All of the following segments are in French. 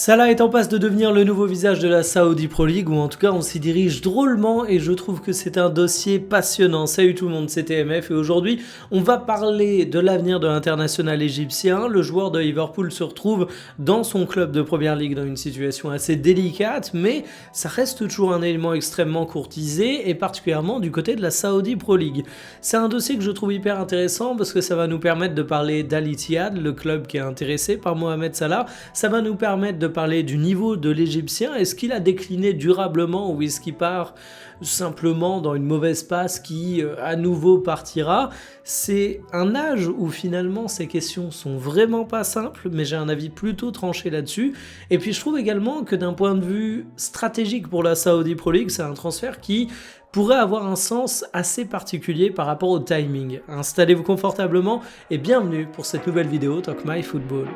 Salah est en passe de devenir le nouveau visage de la Saudi Pro League, ou en tout cas on s'y dirige drôlement et je trouve que c'est un dossier passionnant. Salut tout le monde, c'est TMF et aujourd'hui on va parler de l'avenir de l'international égyptien. Le joueur de Liverpool se retrouve dans son club de Première Ligue dans une situation assez délicate, mais ça reste toujours un élément extrêmement courtisé et particulièrement du côté de la Saudi Pro League. C'est un dossier que je trouve hyper intéressant parce que ça va nous permettre de parler d'Al Ittihad, le club qui est intéressé par Mohamed Salah. Ça va nous permettre de parler du niveau de l'Égyptien. Est-ce qu'il a décliné durablement ou est-ce qu'il part simplement dans une mauvaise passe qui à nouveau partira? C'est un âge où finalement ces questions sont vraiment pas simples, mais j'ai un avis plutôt tranché là-dessus. Et puis je trouve également que d'un point de vue stratégique pour la Saudi Pro League, c'est un transfert qui pourrait avoir un sens assez particulier par rapport au timing. Installez-vous confortablement et bienvenue pour cette nouvelle vidéo Talk My Football.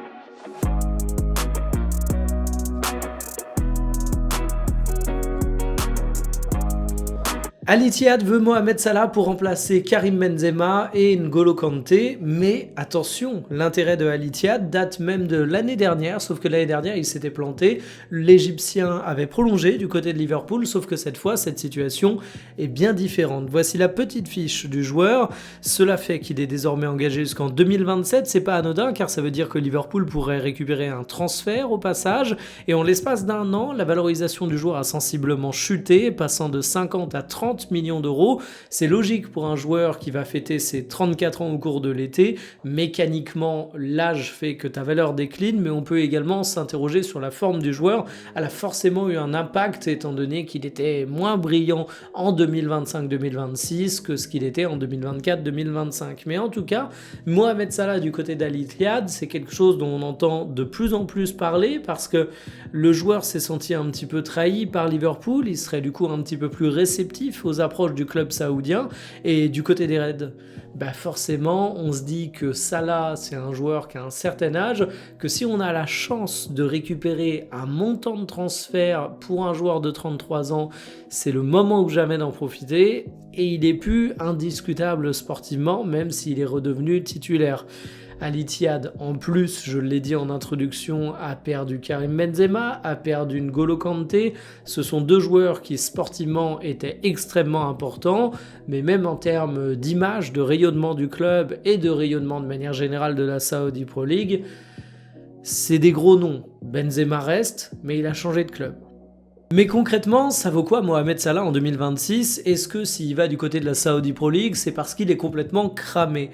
Al Ittihad veut Mohamed Salah pour remplacer Karim Benzema et N'Golo Kanté, mais attention, l'intérêt de Al Ittihad date même de l'année dernière, sauf que l'année dernière il s'était planté, l'Égyptien avait prolongé du côté de Liverpool, sauf que cette fois cette situation est bien différente. Voici la petite fiche du joueur, cela fait qu'il est désormais engagé jusqu'en 2027, c'est pas anodin car ça veut dire que Liverpool pourrait récupérer un transfert au passage, et en l'espace d'un an, la valorisation du joueur a sensiblement chuté, passant de 50 à 30 millions d'euros. C'est logique pour un joueur qui va fêter ses 34 ans au cours de l'été. Mécaniquement, l'âge fait que ta valeur décline, mais on peut également s'interroger sur la forme du joueur. Elle a forcément eu un impact étant donné qu'il était moins brillant en 2025-2026 que ce qu'il était en 2024-2025. Mais en tout cas, Mohamed Salah du côté d'Al Ittihad, c'est quelque chose dont on entend de plus en plus parler parce que le joueur s'est senti un petit peu trahi par Liverpool. Il serait du coup un petit peu plus réceptif aux approches du club saoudien, et du côté des Reds, forcément on se dit que Salah c'est un joueur qui a un certain âge, que si on a la chance de récupérer un montant de transfert pour un joueur de 33 ans, c'est le moment ou jamais d'en profiter, et il est plus indiscutable sportivement même s'il est redevenu titulaire. Al Ittihad, en plus, je l'ai dit en introduction, a perdu Karim Benzema, a perdu N'Golo Kanté. Ce sont deux joueurs qui sportivement étaient extrêmement importants, mais même en termes d'image, de rayonnement du club et de rayonnement de manière générale de la Saudi Pro League, c'est des gros noms. Benzema reste, mais il a changé de club. Mais concrètement, ça vaut quoi Mohamed Salah en 2026? Est-ce que s'il va du côté de la Saudi Pro League, c'est parce qu'il est complètement cramé?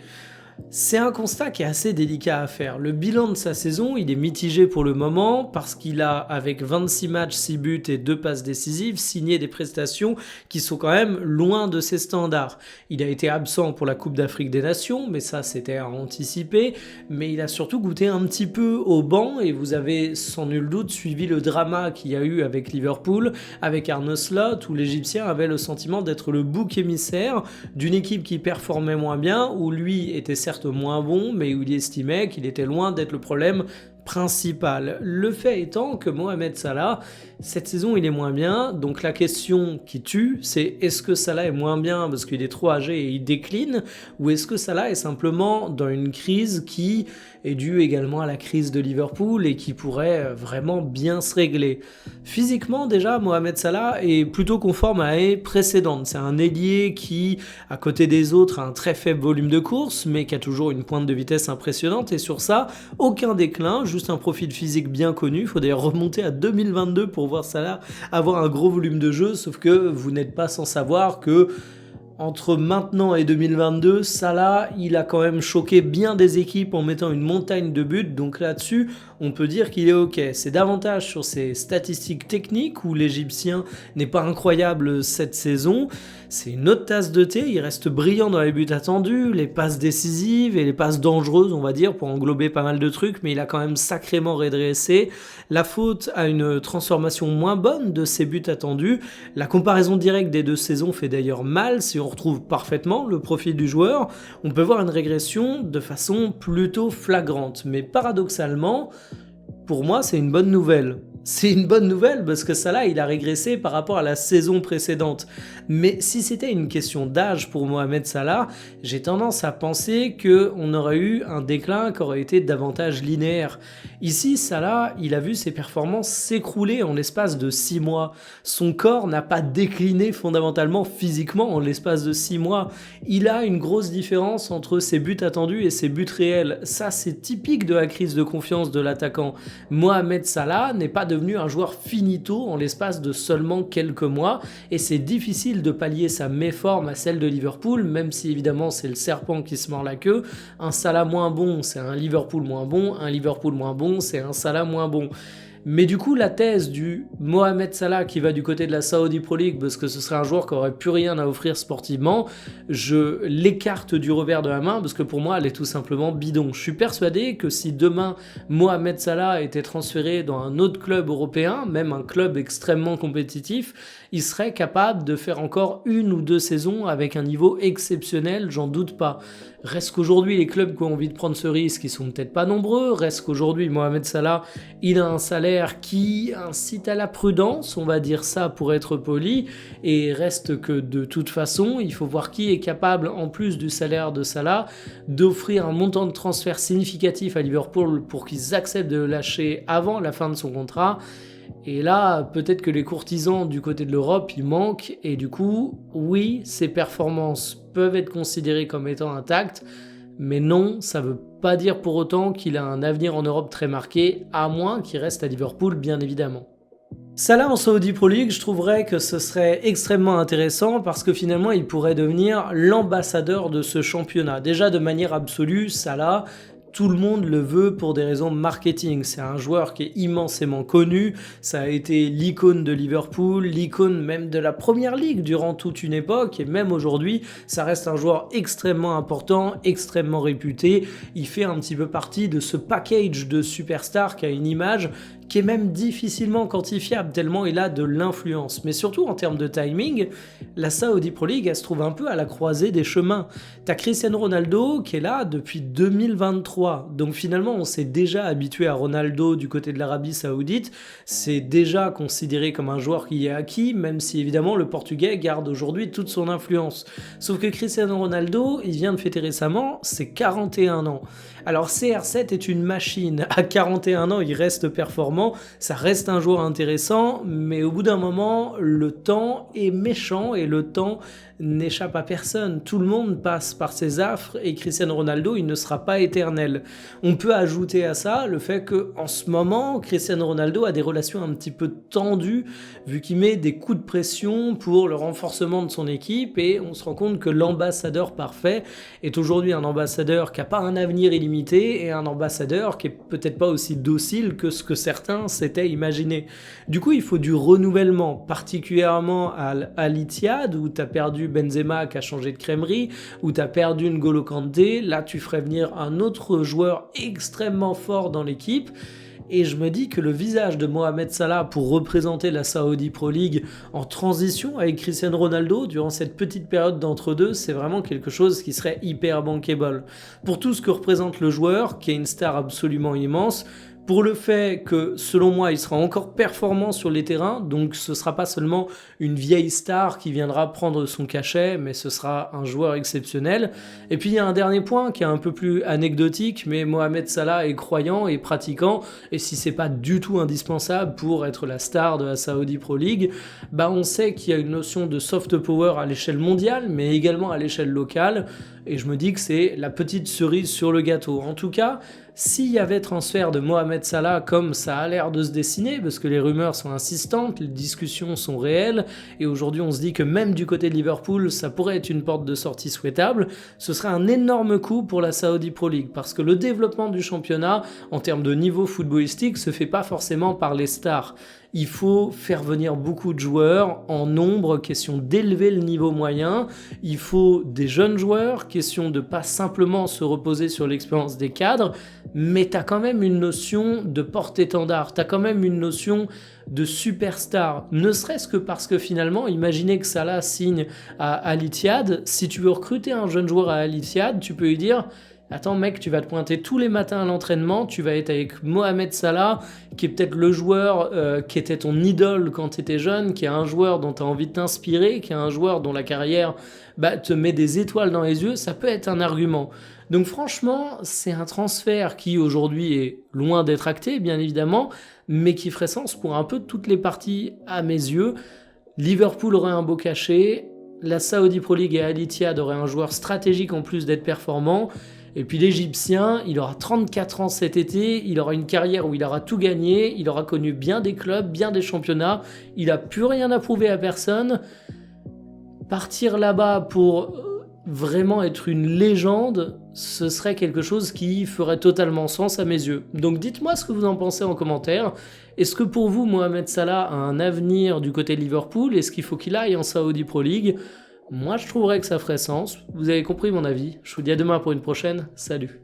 C'est un constat qui est assez délicat à faire. Le bilan de sa saison, il est mitigé pour le moment parce qu'il a, avec 26 matchs, 6 buts et 2 passes décisives, signé des prestations qui sont quand même loin de ses standards. Il a été absent pour la Coupe d'Afrique des Nations, mais ça c'était à anticiper, mais il a surtout goûté un petit peu au banc et vous avez sans nul doute suivi le drama qu'il y a eu avec Liverpool, avec Arne Slot, où l'Égyptien avait le sentiment d'être le bouc émissaire d'une équipe qui performait moins bien, où lui était certes moins bon, mais où il estimait qu'il était loin d'être le problème principal. Le fait étant que Mohamed Salah, cette saison il est moins bien, donc la question qui tue, c'est est-ce que Salah est moins bien parce qu'il est trop âgé et il décline, ou est-ce que Salah est simplement dans une crise qui est due également à la crise de Liverpool et qui pourrait vraiment bien se régler. Physiquement déjà, Mohamed Salah est plutôt conforme à l'année précédente. C'est un ailier qui, à côté des autres, a un très faible volume de course, mais qui a toujours une pointe de vitesse impressionnante, et sur ça, aucun déclin, juste un profil physique bien connu. Il faut d'ailleurs remonter à 2022 pour voir Salah avoir un gros volume de jeu, sauf que vous n'êtes pas sans savoir que entre maintenant et 2022, Salah, il a quand même choqué bien des équipes en mettant une montagne de buts, donc là-dessus, on peut dire qu'il est ok. C'est davantage sur ses statistiques techniques où l'Égyptien n'est pas incroyable cette saison. C'est une autre tasse de thé, il reste brillant dans les buts attendus, les passes décisives et les passes dangereuses, on va dire, pour englober pas mal de trucs, mais il a quand même sacrément redressé. La faute à une transformation moins bonne de ses buts attendus. La comparaison directe des deux saisons fait d'ailleurs mal. Si on retrouve parfaitement le profil du joueur, on peut voir une régression de façon plutôt flagrante. Mais paradoxalement, pour moi, c'est une bonne nouvelle. C'est une bonne nouvelle parce que Salah, il a régressé par rapport à la saison précédente. Mais si c'était une question d'âge pour Mohamed Salah, j'ai tendance à penser qu'on aurait eu un déclin qui aurait été davantage linéaire. Ici, Salah, il a vu ses performances s'écrouler en l'espace de 6 mois. Son corps n'a pas décliné fondamentalement physiquement en l'espace de 6 mois. Il a une grosse différence entre ses buts attendus et ses buts réels. Ça, c'est typique de la crise de confiance de l'attaquant. Mohamed Salah n'est pas devenu un joueur finito en l'espace de seulement quelques mois et c'est difficile de pallier sa méforme à celle de Liverpool, même si évidemment c'est le serpent qui se mord la queue. Un Salah moins bon, c'est un Liverpool moins bon, un Liverpool moins bon, c'est un Salah moins bon. Mais du coup, la thèse du Mohamed Salah qui va du côté de la Saudi Pro League parce que ce serait un joueur qui aurait plus rien à offrir sportivement, je l'écarte du revers de la main parce que pour moi, elle est tout simplement bidon. Je suis persuadé que si demain Mohamed Salah était transféré dans un autre club européen, même un club extrêmement compétitif, il serait capable de faire encore 1 ou 2 saisons avec un niveau exceptionnel, j'en doute pas. Reste qu'aujourd'hui, les clubs qui ont envie de prendre ce risque, ils sont peut-être pas nombreux. Reste qu'aujourd'hui, Mohamed Salah, il a un salaire qui incite à la prudence, on va dire ça pour être poli. Et reste que de toute façon, il faut voir qui est capable, en plus du salaire de Salah, d'offrir un montant de transfert significatif à Liverpool pour qu'ils acceptent de le lâcher avant la fin de son contrat. Et là, peut-être que les courtisans du côté de l'Europe, ils manquent. Et du coup, oui, ses performances peuvent être considérées comme étant intactes. Mais non, ça ne veut pas dire pour autant qu'il a un avenir en Europe très marqué, à moins qu'il reste à Liverpool, bien évidemment. Salah en Saudi Pro League, je trouverais que ce serait extrêmement intéressant parce que finalement, il pourrait devenir l'ambassadeur de ce championnat. Déjà, de manière absolue, Salah, tout le monde le veut pour des raisons marketing. C'est un joueur qui est immensément connu. Ça a été l'icône de Liverpool, l'icône même de la Première Ligue durant toute une époque. Et même aujourd'hui, ça reste un joueur extrêmement important, extrêmement réputé. Il fait un petit peu partie de ce package de superstars qui a une image qui est même difficilement quantifiable tellement il a de l'influence. Mais surtout en termes de timing, la Saudi Pro League, elle se trouve un peu à la croisée des chemins. T'as Cristiano Ronaldo qui est là depuis 2023. Donc finalement, on s'est déjà habitué à Ronaldo du côté de l'Arabie Saoudite. C'est déjà considéré comme un joueur qui est acquis, même si évidemment le Portugais garde aujourd'hui toute son influence. Sauf que Cristiano Ronaldo, il vient de fêter récemment ses 41 ans. Alors CR7 est une machine. À 41 ans, il reste performant. Ça reste un joueur intéressant, mais au bout d'un moment, le temps est méchant et le temps n'échappe à personne. Tout le monde passe par ses affres et Cristiano Ronaldo, il ne sera pas éternel. On peut ajouter à ça le fait qu'en ce moment, Cristiano Ronaldo a des relations un petit peu tendues vu qu'il met des coups de pression pour le renforcement de son équipe et on se rend compte que l'ambassadeur parfait est aujourd'hui un ambassadeur qui n'a pas un avenir illimité et un ambassadeur qui est peut-être pas aussi docile que ce que certains s'étaient imaginé. Du coup, il faut du renouvellement, particulièrement à l'Etihad où tu as perdu Benzema qui a changé de crèmerie, où tu as perdu N'Golo Kanté. Là, tu ferais venir un autre joueur extrêmement fort dans l'équipe. Et je me dis que le visage de Mohamed Salah pour représenter la Saudi Pro League en transition avec Cristiano Ronaldo durant cette petite période d'entre-deux, c'est vraiment quelque chose qui serait hyper bankable. Pour tout ce que représente le joueur, qui est une star absolument immense, pour le fait que, selon moi, il sera encore performant sur les terrains, donc ce sera pas seulement une vieille star qui viendra prendre son cachet, mais ce sera un joueur exceptionnel. Et puis il y a un dernier point qui est un peu plus anecdotique, mais Mohamed Salah est croyant et pratiquant, et si c'est pas du tout indispensable pour être la star de la Saudi Pro League, bah on sait qu'il y a une notion de soft power à l'échelle mondiale, mais également à l'échelle locale, et je me dis que c'est la petite cerise sur le gâteau. En tout cas, s'il y avait transfert de Mohamed Salah comme ça a l'air de se dessiner, parce que les rumeurs sont insistantes, les discussions sont réelles, et aujourd'hui on se dit que même du côté de Liverpool, ça pourrait être une porte de sortie souhaitable, ce serait un énorme coup pour la Saudi Pro League, parce que le développement du championnat, en termes de niveau footballistique, se fait pas forcément par les stars. Il faut faire venir beaucoup de joueurs en nombre, question d'élever le niveau moyen. Il faut des jeunes joueurs, question de pas simplement se reposer sur l'expérience des cadres, mais tu as quand même une notion de porte-étendard, tu as quand même une notion de superstar, ne serait-ce que parce que finalement, imaginez que Salah signe à Al Ittihad, si tu veux recruter un jeune joueur à Al Ittihad, tu peux lui dire Attends mec, tu vas te pointer tous les matins à l'entraînement, tu vas être avec Mohamed Salah, qui est peut-être le joueur qui était ton idole quand tu étais jeune, qui est un joueur dont tu as envie de t'inspirer, qui est un joueur dont la carrière te met des étoiles dans les yeux, ça peut être un argument. Donc franchement, c'est un transfert qui aujourd'hui est loin d'être acté, bien évidemment, mais qui ferait sens pour un peu toutes les parties à mes yeux. Liverpool aurait un beau cachet, la Saudi Pro League et Al Ittihad auraient un joueur stratégique en plus d'être performant. Et puis l'Égyptien, il aura 34 ans cet été, il aura une carrière où il aura tout gagné, il aura connu bien des clubs, bien des championnats, il n'a plus rien à prouver à personne. Partir là-bas pour vraiment être une légende, ce serait quelque chose qui ferait totalement sens à mes yeux. Donc dites-moi ce que vous en pensez en commentaire. Est-ce que pour vous, Mohamed Salah a un avenir du côté de Liverpool? Est-ce qu'il faut qu'il aille en Saudi Pro League? Moi, je trouverais que ça ferait sens. Vous avez compris mon avis. Je vous dis à demain pour une prochaine. Salut.